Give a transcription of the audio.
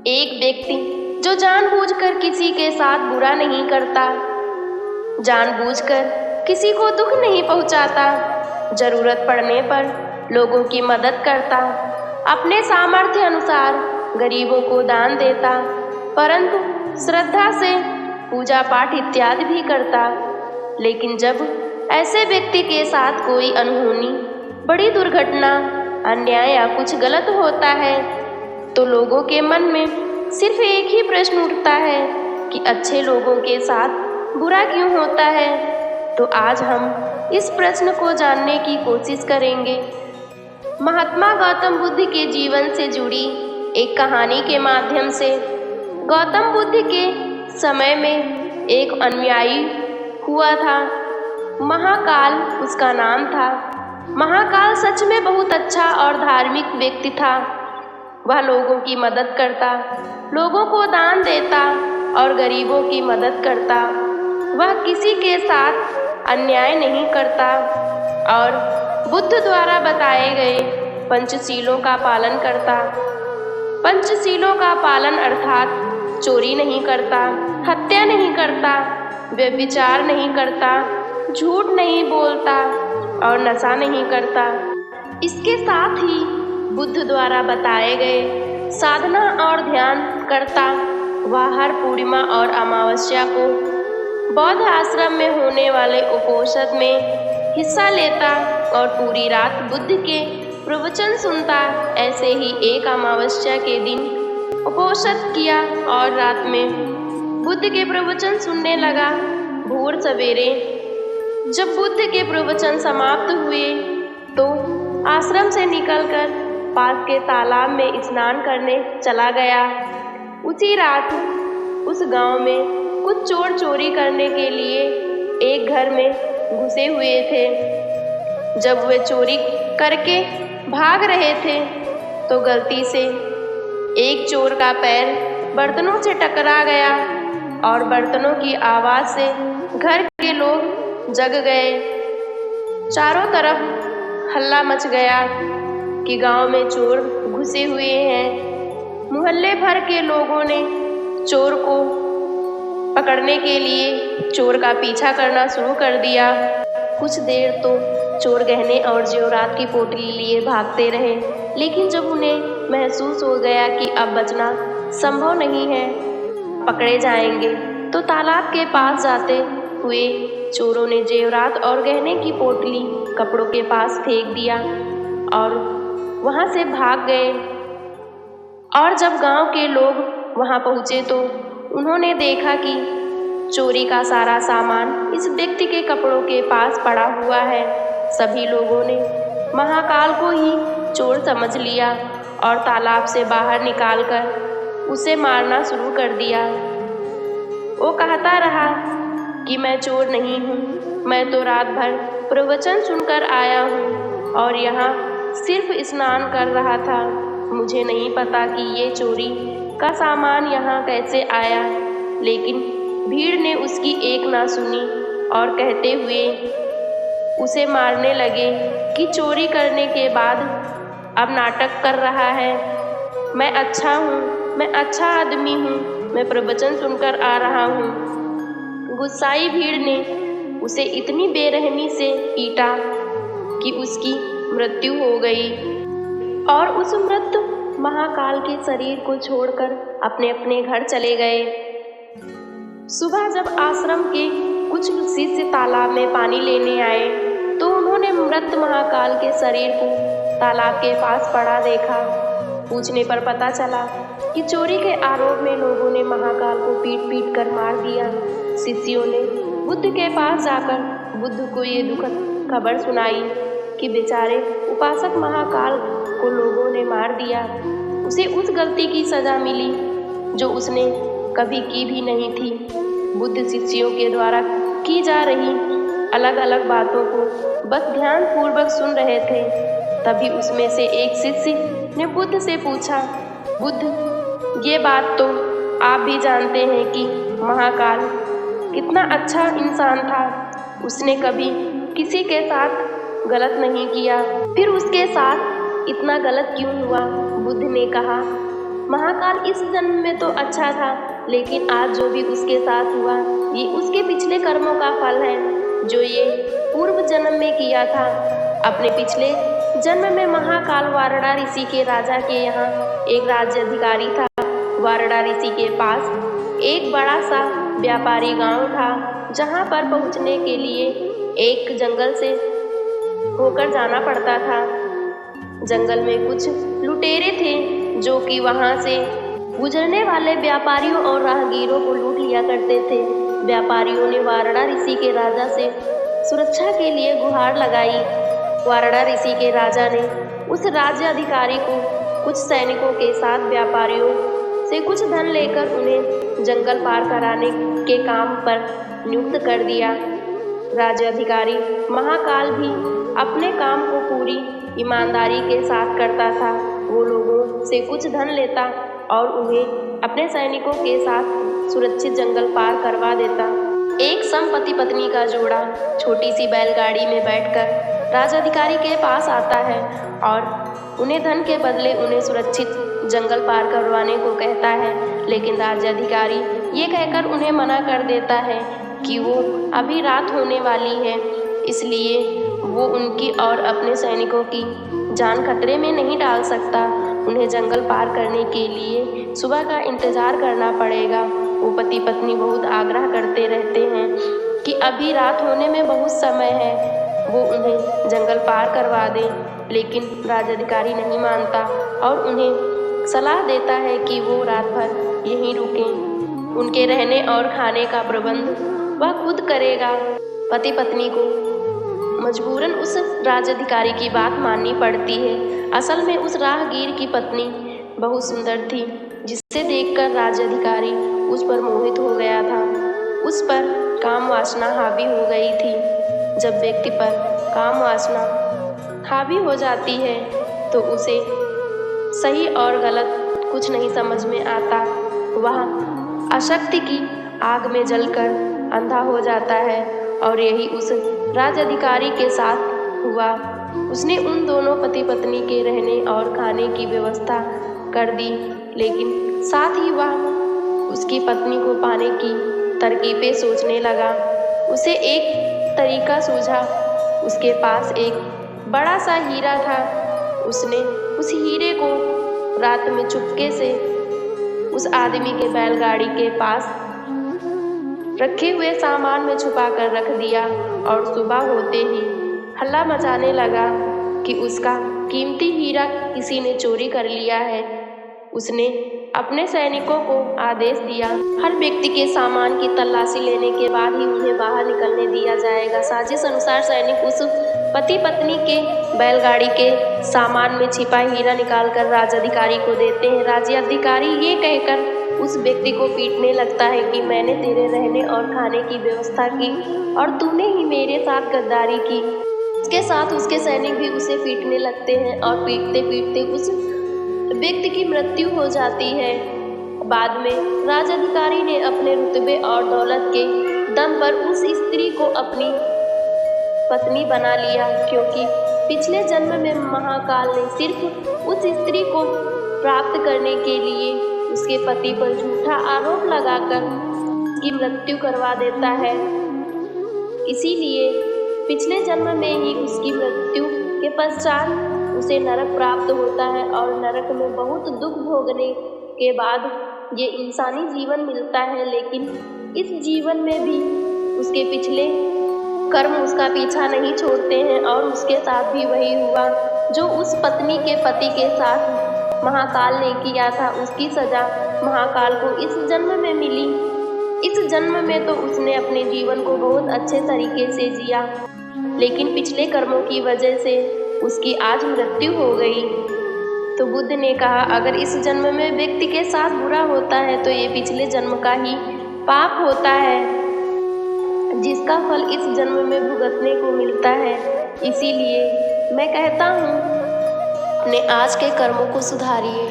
एक व्यक्ति जो जानबूझकर किसी के साथ बुरा नहीं करता, जानबूझकर किसी को दुख नहीं पहुंचाता, जरूरत पड़ने पर लोगों की मदद करता, अपने सामर्थ्य अनुसार गरीबों को दान देता, परंतु श्रद्धा से पूजा पाठ इत्यादि भी करता। लेकिन जब ऐसे व्यक्ति के साथ कोई अनहोनी, बड़ी दुर्घटना, अन्याय या कुछ गलत होता है तो लोगों के मन में सिर्फ एक ही प्रश्न उठता है कि अच्छे लोगों के साथ बुरा क्यों होता है। तो आज हम इस प्रश्न को जानने की कोशिश करेंगे महात्मा गौतम बुद्ध के जीवन से जुड़ी एक कहानी के माध्यम से। गौतम बुद्ध के समय में एक अनुयायी हुआ था, महाकाल उसका नाम था। महाकाल सच में बहुत अच्छा और धार्मिक व्यक्ति था। वह लोगों की मदद करता, लोगों को दान देता और गरीबों की मदद करता। वह किसी के साथ अन्याय नहीं करता और बुद्ध द्वारा बताए गए पंचशीलों का पालन करता। पंचशीलों का पालन अर्थात चोरी नहीं करता, हत्या नहीं करता, व्यभिचार नहीं करता, झूठ नहीं बोलता और नशा नहीं करता। इसके साथ ही बुद्ध द्वारा बताए गए साधना और ध्यान करता। वह हर पूर्णिमा और अमावस्या को बौद्ध आश्रम में होने वाले उपोषद में हिस्सा लेता और पूरी रात बुद्ध के प्रवचन सुनता। ऐसे ही एक अमावस्या के दिन उपोषद किया और रात में बुद्ध के प्रवचन सुनने लगा। भोर सवेरे जब बुद्ध के प्रवचन समाप्त हुए तो आश्रम से निकलकर पास के तालाब में स्नान करने चला गया। उसी रात उस गांव में कुछ चोर चोरी करने के लिए एक घर में घुसे हुए थे। जब वे चोरी करके भाग रहे थे तो गलती से एक चोर का पैर बर्तनों से टकरा गया और बर्तनों की आवाज़ से घर के लोग जग गए। चारों तरफ हल्ला मच गया कि गांव में चोर घुसे हुए हैं। मोहल्ले भर के लोगों ने चोर को पकड़ने के लिए चोर का पीछा करना शुरू कर दिया। कुछ देर तो चोर गहने और जेवरात की पोटली लिए भागते रहे, लेकिन जब उन्हें महसूस हो गया कि अब बचना संभव नहीं है, पकड़े जाएंगे, तो तालाब के पास जाते हुए चोरों ने जेवरात और गहने की पोटली कपड़ों के पास फेंक दिया और वहां से भाग गए। और जब गांव के लोग वहां पहुंचे तो उन्होंने देखा कि चोरी का सारा सामान इस व्यक्ति के कपड़ों के पास पड़ा हुआ है। सभी लोगों ने महाकाल को ही चोर समझ लिया और तालाब से बाहर निकालकर उसे मारना शुरू कर दिया। वो कहता रहा कि मैं चोर नहीं हूँ, मैं तो रात भर प्रवचन सुनकर आया हूँ और यहाँ सिर्फ स्नान कर रहा था। मुझे नहीं पता कि ये चोरी का सामान यहाँ कैसे आया। लेकिन भीड़ ने उसकी एक ना सुनी और कहते हुए उसे मारने लगे कि चोरी करने के बाद अब नाटक कर रहा है। मैं अच्छा हूँ, मैं अच्छा आदमी हूँ, मैं प्रवचन सुनकर आ रहा हूँ। गुस्साई भीड़ ने उसे इतनी बेरहमी से पीटा कि उसकी मृत्यु हो गई और उस मृत्यु महाकाल के शरीर को छोड़कर अपने अपने घर चले गए। सुबह जब आश्रम के कुछ शिष्य तालाब में पानी लेने आए तो उन्होंने मृत महाकाल के शरीर को तालाब के पास पड़ा देखा। पूछने पर पता चला कि चोरी के आरोप में लोगों ने महाकाल को पीट पीट कर मार दिया। शिष्यों ने बुद्ध के पास जाकर बुद्ध को ये दुखद खबर सुनाई कि बेचारे उपासक महाकाल को लोगों ने मार दिया। उसे उस गलती की सजा मिली जो उसने कभी की भी नहीं थी। बुद्ध शिष्यों के द्वारा की जा रही अलग अलग बातों को बस ध्यानपूर्वक सुन रहे थे। तभी उसमें से एक शिष्य ने बुद्ध से पूछा, बुद्ध, ये बात तो आप भी जानते हैं कि महाकाल कितना अच्छा इंसान था। उसने कभी किसी के साथ गलत नहीं किया, फिर उसके साथ इतना गलत क्यों हुआ? बुद्ध ने कहा, महाकाल इस जन्म में तो अच्छा था, लेकिन आज जो भी उसके साथ हुआ ये उसके पिछले कर्मों का फल है, जो ये पूर्व जन्म में किया था। अपने पिछले जन्म में महाकाल वारड़ा ऋषि के राजा के यहाँ एक राज्य अधिकारी था। वारड़ा ऋषि के पास एक बड़ा सा व्यापारी गांव था, जहाँ पर पहुँचने के लिए एक जंगल से होकर जाना पड़ता था। जंगल में कुछ लुटेरे थे जो कि वहां से गुजरने वाले व्यापारियों और राहगीरों को लूट लिया करते थे। व्यापारियों ने वारड़ा ऋषि के राजा से सुरक्षा के लिए गुहार लगाई। वारड़ा ऋषि के राजा ने उस राज्य अधिकारी को कुछ सैनिकों के साथ व्यापारियों से कुछ धन लेकर उन्हें जंगल पार कराने के काम पर नियुक्त कर दिया। राज्य अधिकारी महाकाल भी अपने काम को पूरी ईमानदारी के साथ करता था। वो लोगों से कुछ धन लेता और उन्हें अपने सैनिकों के साथ सुरक्षित जंगल पार करवा देता। एक पति पत्नी का जोड़ा छोटी सी बैलगाड़ी में बैठकर राजाधिकारी के पास आता है और उन्हें धन के बदले उन्हें सुरक्षित जंगल पार करवाने को कहता है, लेकिन राज्याधिकारी ये कहकर उन्हें मना कर देता है कि वो अभी रात होने वाली है, इसलिए वो उनकी और अपने सैनिकों की जान खतरे में नहीं डाल सकता। उन्हें जंगल पार करने के लिए सुबह का इंतजार करना पड़ेगा। वो पति पत्नी बहुत आग्रह करते रहते हैं कि अभी रात होने में बहुत समय है, वो उन्हें जंगल पार करवा दे, लेकिन राज्याधिकारी नहीं मानता और उन्हें सलाह देता है कि वो रात भर यहीं रुकें। उनके रहने और खाने का प्रबंध वह खुद करेगा। पति पत्नी को मजबूरन उस राज्याधिकारी की बात माननी पड़ती है। असल में उस राहगीर की पत्नी बहुत सुंदर थी, जिसे देखकर राज्याधिकारी उस पर मोहित हो गया था। उस पर काम वासना हावी हो गई थी। जब व्यक्ति पर काम वासना हावी हो जाती है तो उसे सही और गलत कुछ नहीं समझ में आता। वह आसक्ति की आग में जलकर अंधा हो जाता है और यही उस राज्याधिकारी के साथ हुआ। उसने उन दोनों पति पत्नी के रहने और खाने की व्यवस्था कर दी, लेकिन साथ ही वह उसकी पत्नी को पाने की तरकीबें सोचने लगा। उसे एक तरीका सूझा। उसके पास एक बड़ा सा हीरा था। उसने उस हीरे को रात में चुपके से उस आदमी के बैलगाड़ी के पास रखे हुए सामान में छुपा कर रख दिया और सुबह होते ही हल्ला मचाने लगा कि उसका कीमती हीरा किसी ने चोरी कर लिया है। उसने अपने सैनिकों को आदेश दिया, हर व्यक्ति के सामान की तलाशी लेने के बाद ही उन्हें बाहर निकलने दिया जाएगा। साजिश अनुसार सैनिक उस पति पत्नी के बैलगाड़ी के सामान में छिपा हीरा निकालकर राज्याधिकारी को देते हैं। राज्याधिकारी ये कहकर उस व्यक्ति को पीटने लगता है कि मैंने तेरे रहने और खाने की व्यवस्था की और तूने ही मेरे साथ गद्दारी की। उसके साथ उसके सैनिक भी उसे पीटने लगते हैं और पीटते पीटते उस व्यक्ति की मृत्यु हो जाती है। बाद में राज्याधिकारी ने अपने रुतबे और दौलत के दम पर उस स्त्री को अपनी पत्नी बना लिया, क्योंकि पिछले जन्म में महाकाल ने सिर्फ उस स्त्री को प्राप्त करने के लिए उसके पति पर झूठा आरोप लगाकर उसकी मृत्यु करवा देता है। इसीलिए पिछले जन्म में ही उसकी मृत्यु के पश्चात उसे नरक प्राप्त होता है और नरक में बहुत दुख भोगने के बाद ये इंसानी जीवन मिलता है। लेकिन इस जीवन में भी उसके पिछले कर्म उसका पीछा नहीं छोड़ते हैं और उसके साथ भी वही हुआ जो उस पत्नी के पति के साथ महाकाल ने किया था। उसकी सजा महाकाल को इस जन्म में मिली। इस जन्म में तो उसने अपने जीवन को बहुत अच्छे तरीके से जिया, लेकिन पिछले कर्मों की वजह से उसकी आज मृत्यु हो गई। तो बुद्ध ने कहा, अगर इस जन्म में व्यक्ति के साथ बुरा होता है तो ये पिछले जन्म का ही पाप होता है, जिसका फल इस जन्म में भुगतने को मिलता है। इसीलिए मैं कहता हूँ, अपने आज के कर्मों को सुधारिए।